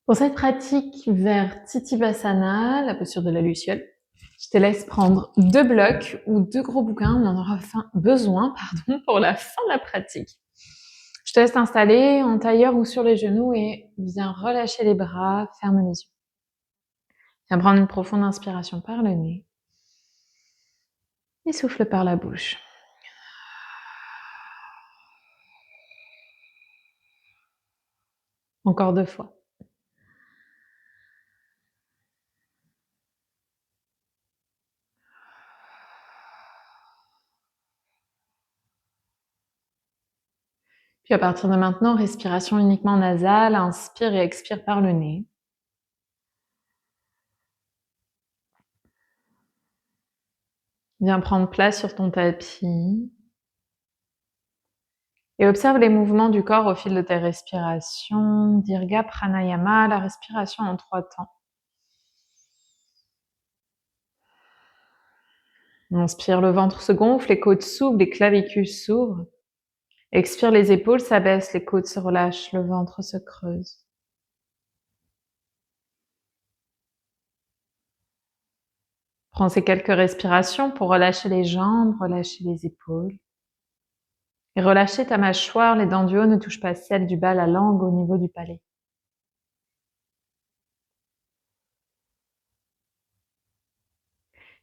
Pour cette pratique vers Titibhasana, la posture de la luciole, je te laisse prendre 2 blocs ou 2 gros bouquins, on en aura besoin pour la fin de la pratique. Je te laisse t'installer en tailleur ou sur les genoux et viens relâcher les bras, ferme les yeux. Viens prendre une profonde inspiration par le nez et souffle par la bouche. Encore 2 fois. Puis à partir de maintenant, respiration uniquement nasale, inspire et expire par le nez. Viens prendre place sur ton tapis. Et observe les mouvements du corps au fil de tes respirations. Dirga Pranayama, la respiration en 3 temps. Inspire, le ventre se gonfle, les côtes s'ouvrent, les clavicules s'ouvrent. Expire, les épaules s'abaissent, les côtes se relâchent, le ventre se creuse. Prends ces quelques respirations pour relâcher les jambes, relâcher les épaules. Et relâcher ta mâchoire, les dents du haut ne touchent pas celles du bas, la langue au niveau du palais.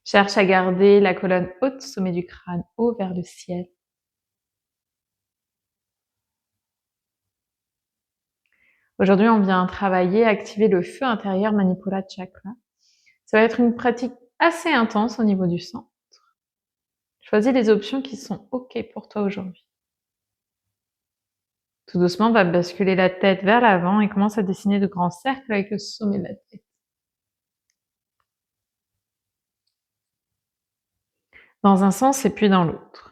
Cherche à garder la colonne haute, sommet du crâne haut vers le ciel. Aujourd'hui, on vient travailler, activer le feu intérieur Manipura Chakra. Ça va être une pratique assez intense au niveau du centre. Choisis les options qui sont OK pour toi aujourd'hui. Tout doucement, on va basculer la tête vers l'avant et commence à dessiner de grands cercles avec le sommet de la tête. Dans un sens et puis dans l'autre.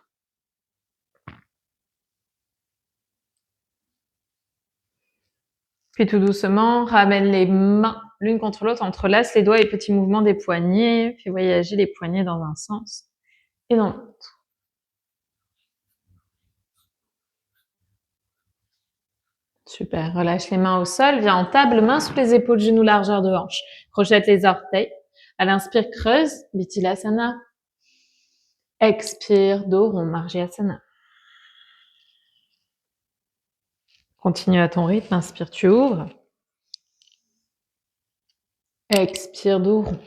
Puis tout doucement, ramène les mains l'une contre l'autre, entrelace les doigts et petits mouvements des poignets. Fais voyager les poignets dans un sens et dans l'autre. Super, relâche les mains au sol, viens en table, mains sous les épaules, genoux largeur de hanche. Crochette les orteils. À l'inspire, creuse, Vittilasana. Expire, dos rond, Marjasana. Continue à ton rythme, inspire, tu ouvres. Expire, dos rond.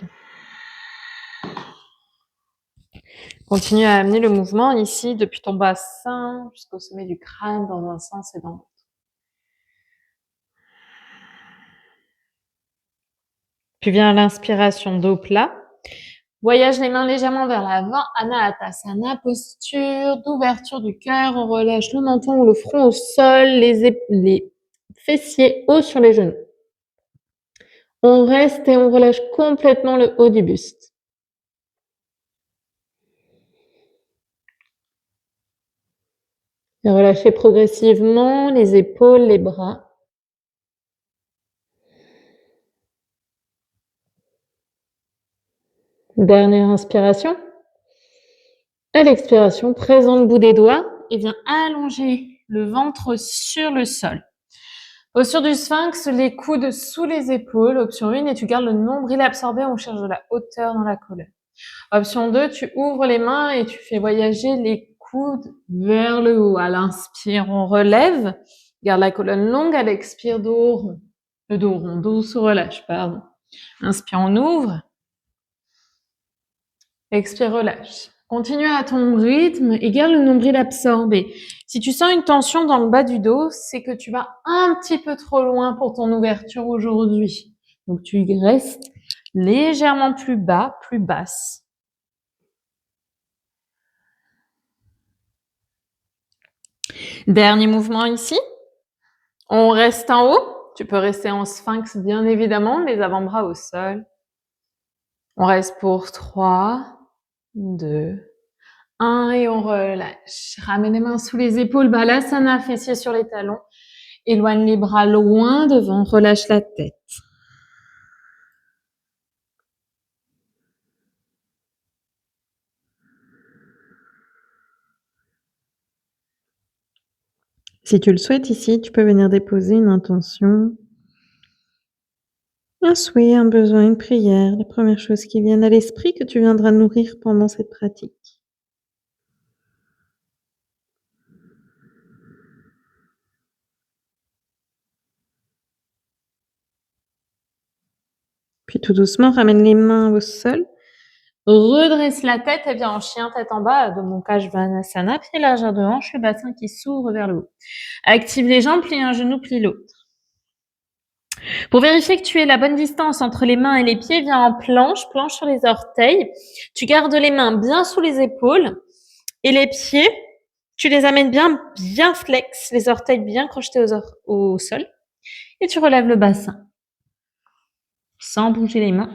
Continue à amener le mouvement ici depuis ton bassin jusqu'au sommet du crâne dans un sens et dans l'autre. Puis viens à l'inspiration, dos plat. Voyage les mains légèrement vers l'avant, Anahatasana, posture d'ouverture du cœur. On relâche le menton ou le front au sol, les fessiers hauts sur les genoux. On reste et on relâche complètement le haut du buste. Et relâchez progressivement les épaules, les bras. Dernière inspiration. À l'expiration, présente le bout des doigts et viens allonger le ventre sur le sol. Posture du sphinx, les coudes sous les épaules. Option 1, et tu gardes le nombril absorbé, on cherche de la hauteur dans la colonne. Option 2, tu ouvres les mains et tu fais voyager les coudes vers le haut. À l'inspire, on relève. Garde la colonne longue, à l'expire, dos rond. Le dos rond, dos se relâche, pardon. Inspire, on ouvre. Expire, relâche. Continue à ton rythme et garde le nombril absorbé. Si tu sens une tension dans le bas du dos, c'est que tu vas un petit peu trop loin pour ton ouverture aujourd'hui. Donc tu restes légèrement plus bas, plus basse. Dernier mouvement ici. On reste en haut. Tu peux rester en sphinx, bien évidemment, les avant-bras au sol. On reste pour 3, 2, 1 et on relâche. Ramène les mains sous les épaules, Balasana, fessiers sur les talons. Éloigne les bras loin devant, relâche la tête. Si tu le souhaites ici, tu peux venir déposer une intention Un souhait, un besoin, une prière, les premières choses qui viennent à l'esprit que tu viendras nourrir pendant cette pratique. Puis tout doucement, ramène les mains au sol. Redresse la tête et viens en chien tête en bas de mon Svanasana, pied largeur de hanche, le bassin qui s'ouvre vers le haut. Active les jambes, plie un genou, plie l'autre. Pour vérifier que tu aies la bonne distance entre les mains et les pieds, viens en planche, planche sur les orteils. Tu gardes les mains bien sous les épaules et les pieds, tu les amènes bien flex, les orteils bien crochetés au sol et tu relèves le bassin sans bouger les mains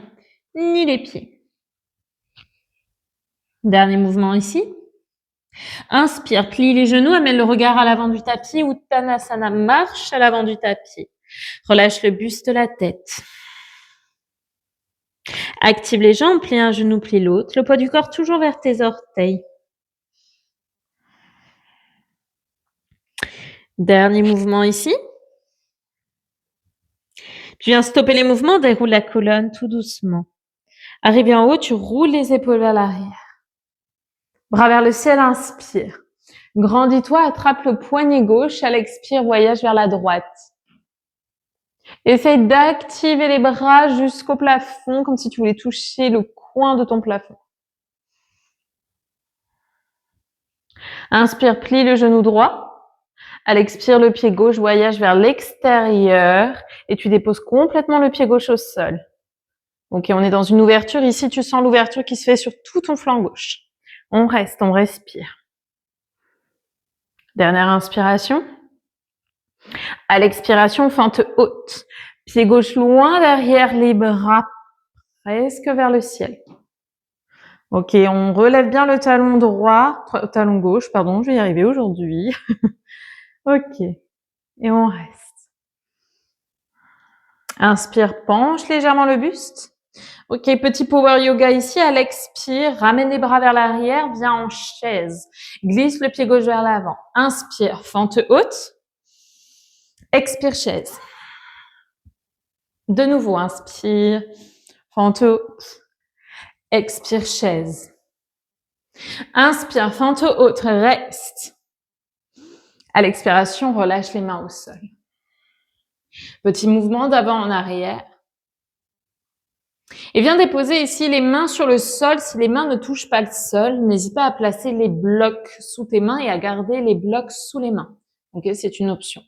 ni les pieds. Dernier mouvement ici. Inspire, plie les genoux, amène le regard à l'avant du tapis. Uttanasana, marche à l'avant du tapis. Relâche le buste, la tête. Active les jambes, plie un genou, plie l'autre. Le poids du corps toujours vers tes orteils. Dernier mouvement ici. Tu viens stopper les mouvements, déroule la colonne tout doucement. Arrivé en haut, tu roules les épaules vers l'arrière. Bras vers le ciel, inspire. Grandis-toi, attrape le poignet gauche, à l'expire, voyage vers la droite. Essaye d'activer les bras jusqu'au plafond, comme si tu voulais toucher le coin de ton plafond. Inspire, plie le genou droit. À l'expire, le pied gauche voyage vers l'extérieur et tu déposes complètement le pied gauche au sol. Ok, on est dans une ouverture. Ici, tu sens l'ouverture qui se fait sur tout ton flanc gauche. On reste, on respire. Dernière inspiration. À l'expiration, fente haute. Pied gauche loin derrière les bras, presque vers le ciel. Ok, on relève bien le talon gauche, pardon, je vais y arriver aujourd'hui. Ok, et on reste. Inspire, penche légèrement le buste. Ok, petit power yoga ici. À l'expire, ramène les bras vers l'arrière, viens en chaise. Glisse le pied gauche vers l'avant. Inspire, fente haute. Expire, chaise. De nouveau, inspire, fente haute. Expire, chaise. Inspire, fente haute, reste. À l'expiration, relâche les mains au sol. Petit mouvement d'avant en arrière. Et viens déposer ici les mains sur le sol. Si les mains ne touchent pas le sol, n'hésite pas à placer les blocs sous tes mains et à garder les blocs sous les mains. Ok, c'est une option.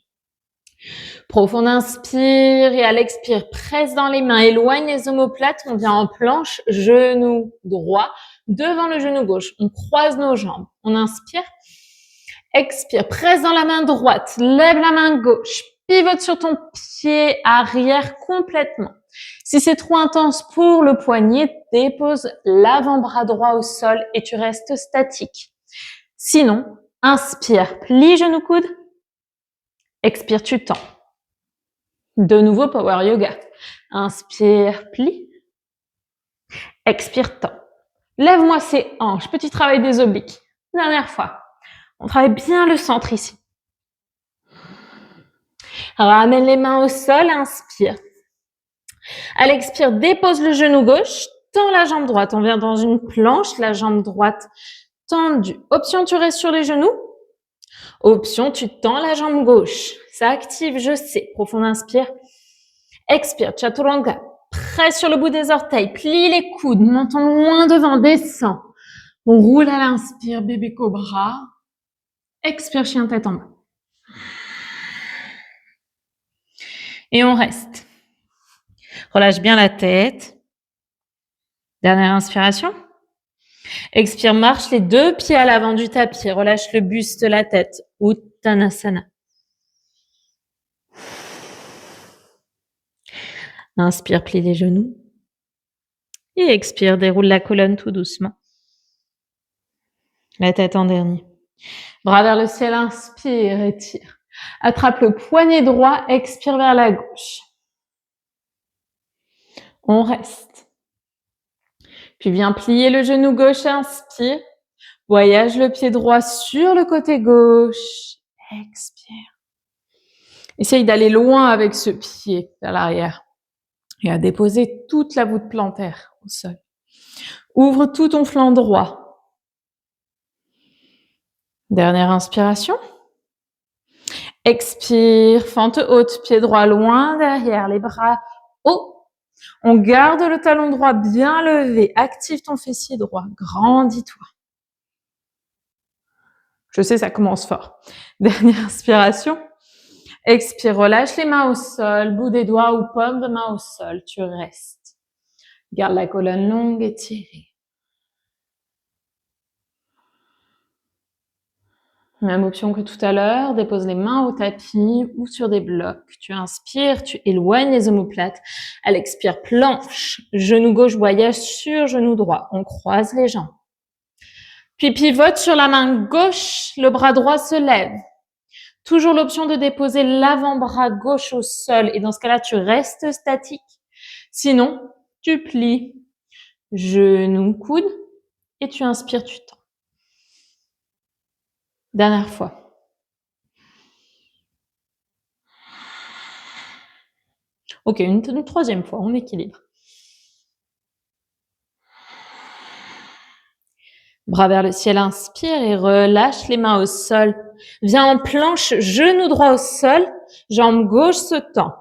Profond inspire et à l'expire, presse dans les mains, éloigne les omoplates. On vient en planche, genou droit devant le genou gauche. On croise nos jambes. On inspire. Expire, presse dans la main droite, lève la main gauche, pivote sur ton pied arrière complètement. Si c'est trop intense pour le poignet, dépose l'avant-bras droit au sol et tu restes statique. Sinon, inspire, plie genou coude, expire, tu tends. De nouveau, power yoga. Inspire, plie, expire, tends. Lève-moi ces hanches, petit travail des obliques. Dernière fois. On travaille bien le centre ici. Ramène les mains au sol, inspire. À l'expire, dépose le genou gauche, tends la jambe droite. On vient dans une planche, la jambe droite tendue. Option, tu restes sur les genoux. Option, tu tends la jambe gauche. Ça active, je sais. Profond inspire. Expire, chaturanga. Presse sur le bout des orteils. Plie les coudes. Menton loin devant, descend. On roule à l'inspire, bébé cobra. Expire, chien tête en bas. Et on reste. Relâche bien la tête. Dernière inspiration. Expire, marche les deux pieds à l'avant du tapis. Relâche le buste, la tête. Uttanasana. Inspire, plie les genoux. Et expire, déroule la colonne tout doucement. La tête en dernier. Bras vers le ciel, inspire, étire. Attrape le poignet droit, expire vers la gauche. On reste. Puis viens plier le genou gauche, inspire. Voyage le pied droit sur le côté gauche. Expire. Essaye d'aller loin avec ce pied vers l'arrière. Et à déposer toute la voûte plantaire au sol. Ouvre tout ton flanc droit. Dernière inspiration. Expire, fente haute, pied droit loin derrière, les bras hauts. On garde le talon droit bien levé. Active ton fessier droit. Grandis-toi. Je sais, ça commence fort. Dernière inspiration. Expire, relâche les mains au sol, bout des doigts ou paume de main au sol. Tu restes. Garde la colonne longue et tirée. Même option que tout à l'heure, dépose les mains au tapis ou sur des blocs. Tu inspires, tu éloignes les omoplates. À l'expire, planche, genou gauche voyage sur genou droit. On croise les jambes. Puis pivote sur la main gauche, le bras droit se lève. Toujours l'option de déposer l'avant-bras gauche au sol. Et dans ce cas-là, tu restes statique. Sinon, tu plies. Genou, coude. Et tu inspires, tu tends. Dernière fois. Ok, une troisième fois, on équilibre. Bras vers le ciel, inspire et relâche les mains au sol. Viens en planche, genou droit au sol, jambe gauche se tend.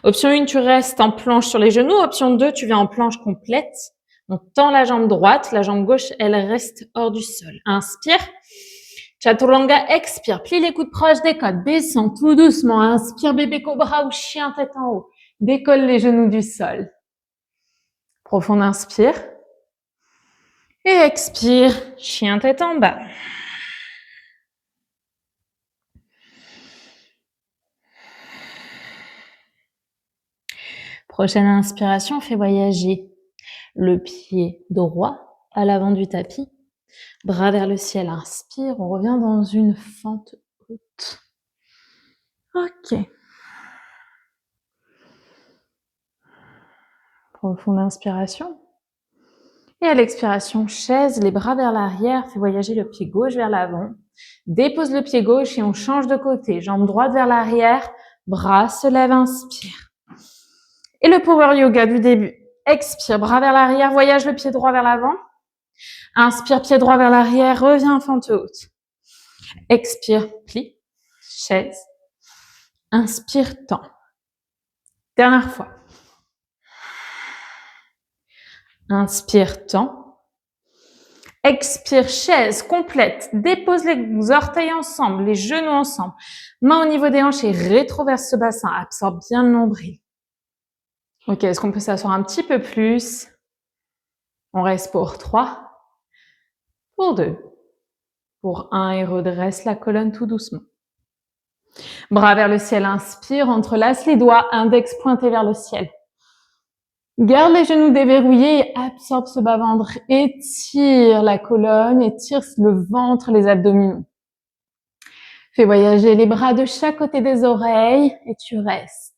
Option 1, tu restes en planche sur les genoux. Option 2, tu viens en planche complète. On tend la jambe droite, la jambe gauche, elle reste hors du sol. Inspire. Chaturanga, expire. Plie les coudes proches des côtes. Descends tout doucement. Inspire, bébé cobra ou chien tête en haut. Décolle les genoux du sol. Profonde inspire. Et expire, chien tête en bas. Prochaine inspiration, fais voyager le pied droit à l'avant du tapis. Bras vers le ciel, inspire. On revient dans une fente haute. Ok. Profonde inspiration. Et à l'expiration, chaise, les bras vers l'arrière, fais voyager le pied gauche vers l'avant. Dépose le pied gauche et on change de côté. Jambe droite vers l'arrière, bras se lève, inspire. Et le power yoga du début. Expire, bras vers l'arrière, voyage le pied droit vers l'avant. Inspire, pied droit vers l'arrière, reviens fente haute. Expire, plie, chaise. Inspire, tend. Dernière fois. Inspire, tend. Expire, chaise complète. Dépose les orteils ensemble, les genoux ensemble. Main au niveau des hanches et rétroverse ce bassin. Absorbe bien le nombril. Ok, est-ce qu'on peut s'asseoir un petit peu plus? On reste pour 3, pour 2, pour 1 et redresse la colonne tout doucement. Bras vers le ciel, inspire, entrelace les doigts, index pointé vers le ciel. Garde les genoux déverrouillés et absorbe ce bas-ventre. Étire la colonne, étire le ventre, les abdominaux. Fais voyager les bras de chaque côté des oreilles et tu restes.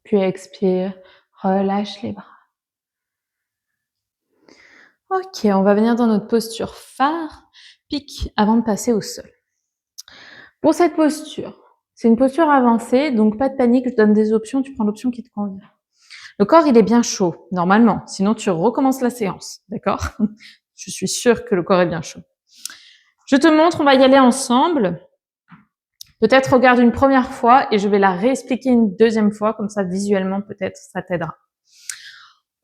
Puis expire, relâche les bras. Ok, on va venir dans notre posture phare, pique, avant de passer au sol. Pour cette posture, c'est une posture avancée, donc pas de panique, je donne des options, tu prends l'option qui te convient. Le corps, il est bien chaud, normalement, sinon tu recommences la séance, d'accord? Je suis sûre que le corps est bien chaud. Je te montre, on va y aller ensemble. Peut-être regarde une première fois et je vais la réexpliquer une deuxième fois, comme ça visuellement peut-être ça t'aidera.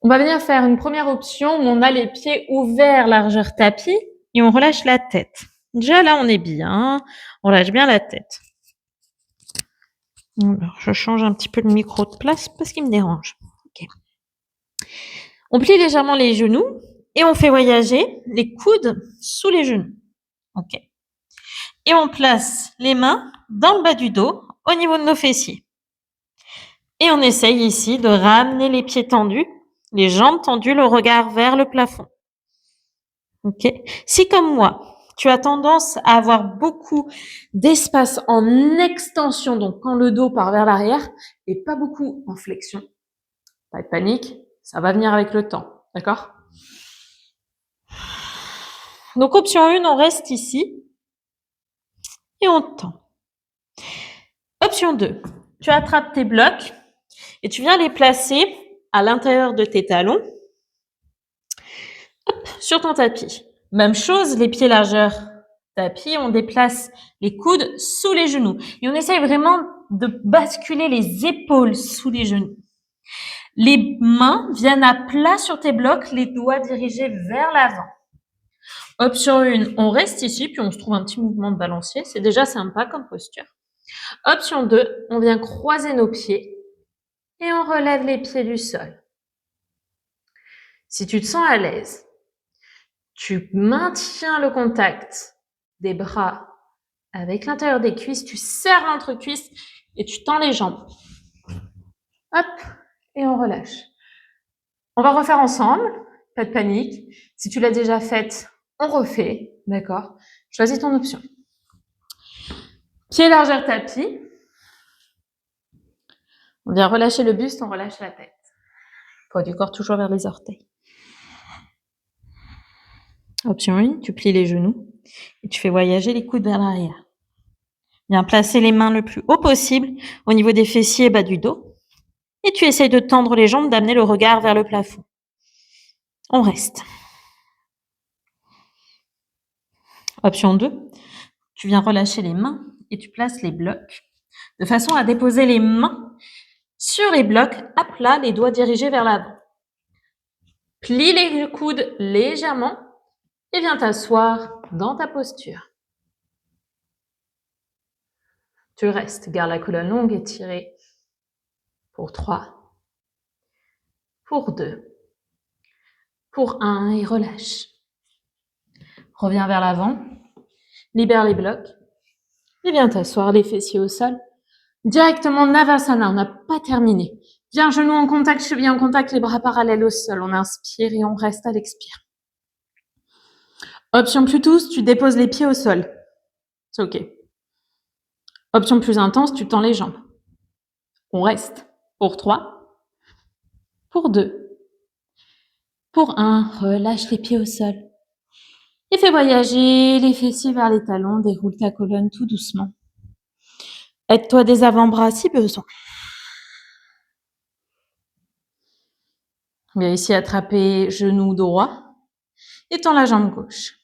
On va venir faire une première option où on a les pieds ouverts largeur tapis et on relâche la tête. Déjà là on est bien, on relâche bien la tête. Alors, je change un petit peu le micro de place parce qu'il me dérange. Okay. On plie légèrement les genoux et on fait voyager les coudes sous les genoux. Ok. Et on place les mains dans le bas du dos, au niveau de nos fessiers. Et on essaye ici de ramener les pieds tendus, les jambes tendues, le regard vers le plafond. Ok. Si comme moi, tu as tendance à avoir beaucoup d'espace en extension, donc quand le dos part vers l'arrière, et pas beaucoup en flexion, pas de panique, ça va venir avec le temps, d'accord? Donc option 1, on reste ici. et on tend. Option 2, tu attrapes tes blocs et tu viens les placer à l'intérieur de tes talons, hop, sur ton tapis. Même chose, les pieds largeur tapis, on déplace les coudes sous les genoux et on essaye vraiment de basculer les épaules sous les genoux. Les mains viennent à plat sur tes blocs, les doigts dirigés vers l'avant. Option 1, on reste ici, puis on se trouve un petit mouvement de balancier. C'est déjà sympa comme posture. Option 2, on vient croiser nos pieds et on relève les pieds du sol. Si tu te sens à l'aise, tu maintiens le contact des bras avec l'intérieur des cuisses, tu serres l'entrecuisse et tu tends les jambes. Hop, et on relâche. On va refaire ensemble, pas de panique. Si tu l'as déjà faite, on refait, d'accord? Choisis ton option. Pied largeur tapis. On vient relâcher le buste, on relâche la tête. Poids du corps toujours vers les orteils. Option 1, tu plies les genoux et tu fais voyager les coudes vers l'arrière. Viens placer les mains le plus haut possible au niveau des fessiers et bas du dos. Et tu essayes de tendre les jambes, d'amener le regard vers le plafond. On reste. Option 2, tu viens relâcher les mains et tu places les blocs de façon à déposer les mains sur les blocs à plat, les doigts dirigés vers l'avant. Plie les coudes légèrement et viens t'asseoir dans ta posture. Tu restes, garde la colonne longue et tirée pour 3, pour 2, pour 1 et relâche. Reviens vers l'avant, libère les blocs et viens t'asseoir les fessiers au sol. Directement Navasana, on n'a pas terminé. Viens, genoux en contact, cheville en contact, les bras parallèles au sol. On inspire et on reste à l'expire. Option plus douce, tu déposes les pieds au sol. C'est OK. Option plus intense, tu tends les jambes. On reste pour 3, pour 2, pour 1. Relâche les pieds au sol. Et fais voyager les fessiers vers les talons. Déroule ta colonne tout doucement. Aide-toi des avant-bras si besoin. Viens ici attraper genou droit et tends la jambe gauche.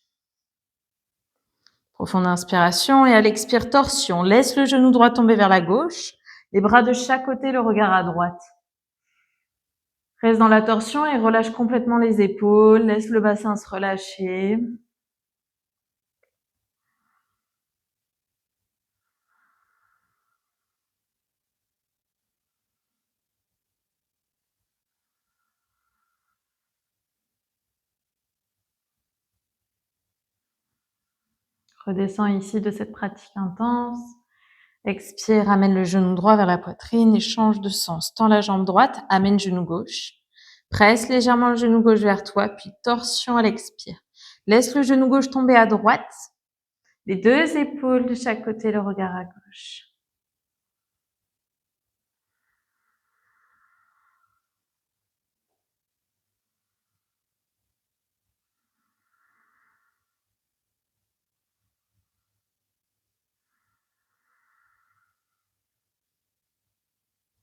Profonde inspiration et à l'expire, torsion. Laisse le genou droit tomber vers la gauche. Les bras de chaque côté, le regard à droite. Reste dans la torsion et relâche complètement les épaules. Laisse le bassin se relâcher. Redescends ici de cette pratique intense. Expire, ramène le genou droit vers la poitrine et change de sens. Tends la jambe droite, amène genou gauche. Presse légèrement le genou gauche vers toi, puis torsion à l'expire. Laisse le genou gauche tomber à droite. Les deux épaules de chaque côté, le regard à gauche.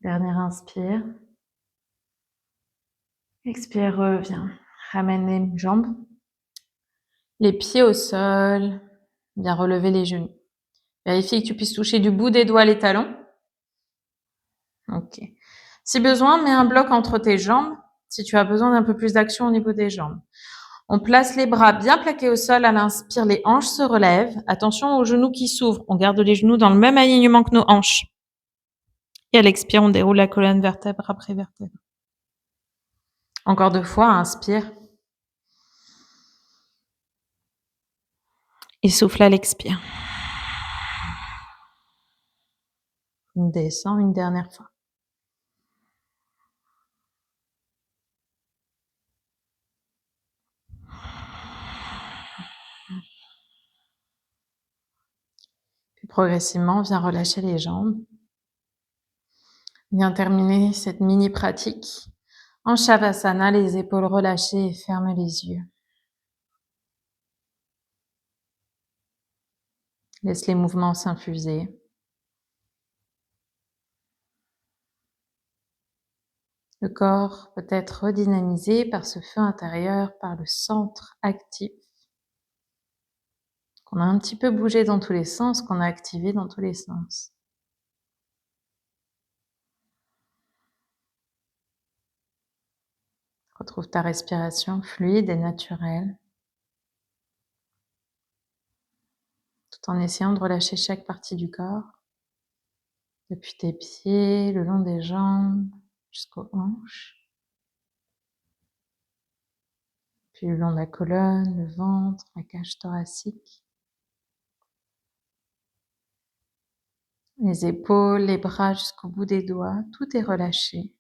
Dernière inspire. Expire, reviens. Ramène les jambes. Les pieds au sol. Bien relever les genoux. Vérifie que tu puisses toucher du bout des doigts les talons. Ok. Si besoin, mets un bloc entre tes jambes si tu as besoin d'un peu plus d'action au niveau des jambes. On place les bras bien plaqués au sol. À l'inspire, les hanches se relèvent. Attention aux genoux qui s'ouvrent. On garde les genoux dans le même alignement que nos hanches. Et à l'expire, on déroule la colonne vertèbre après vertèbre. Encore 2 fois, inspire. Et souffle à l'expire. On descend une dernière fois. Puis progressivement, viens relâcher les jambes. Viens terminer cette mini pratique en Shavasana, les épaules relâchées et ferme les yeux. Laisse les mouvements s'infuser. Le corps peut être redynamisé par ce feu intérieur, par le centre actif, qu'on a un petit peu bougé dans tous les sens, qu'on a activé dans tous les sens. Retrouve ta respiration fluide et naturelle, tout en essayant de relâcher chaque partie du corps, depuis tes pieds, le long des jambes, jusqu'aux hanches, puis le long de la colonne, le ventre, la cage thoracique, les épaules, les bras jusqu'au bout des doigts, tout est relâché.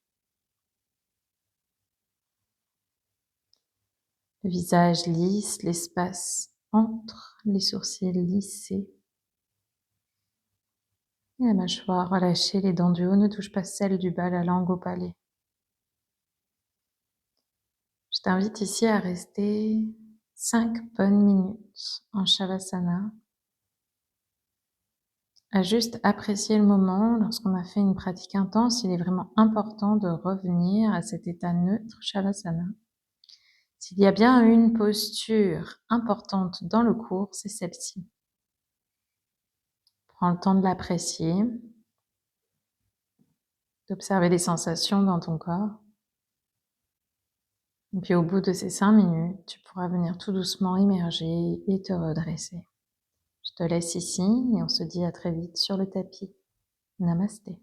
Le visage lisse, l'espace entre les sourcils lissés. Et la mâchoire relâchée, les dents du haut ne touchent pas celles du bas, la langue au palais. Je t'invite ici à rester 5 bonnes minutes en Shavasana, à juste apprécier le moment. Lorsqu'on a fait une pratique intense, il est vraiment important de revenir à cet état neutre Shavasana. S'il y a bien une posture importante dans le cours, c'est celle-ci. Prends le temps de l'apprécier, d'observer les sensations dans ton corps. Et puis au bout de ces 5 minutes, tu pourras venir tout doucement émerger et te redresser. Je te laisse ici et on se dit à très vite sur le tapis. Namasté.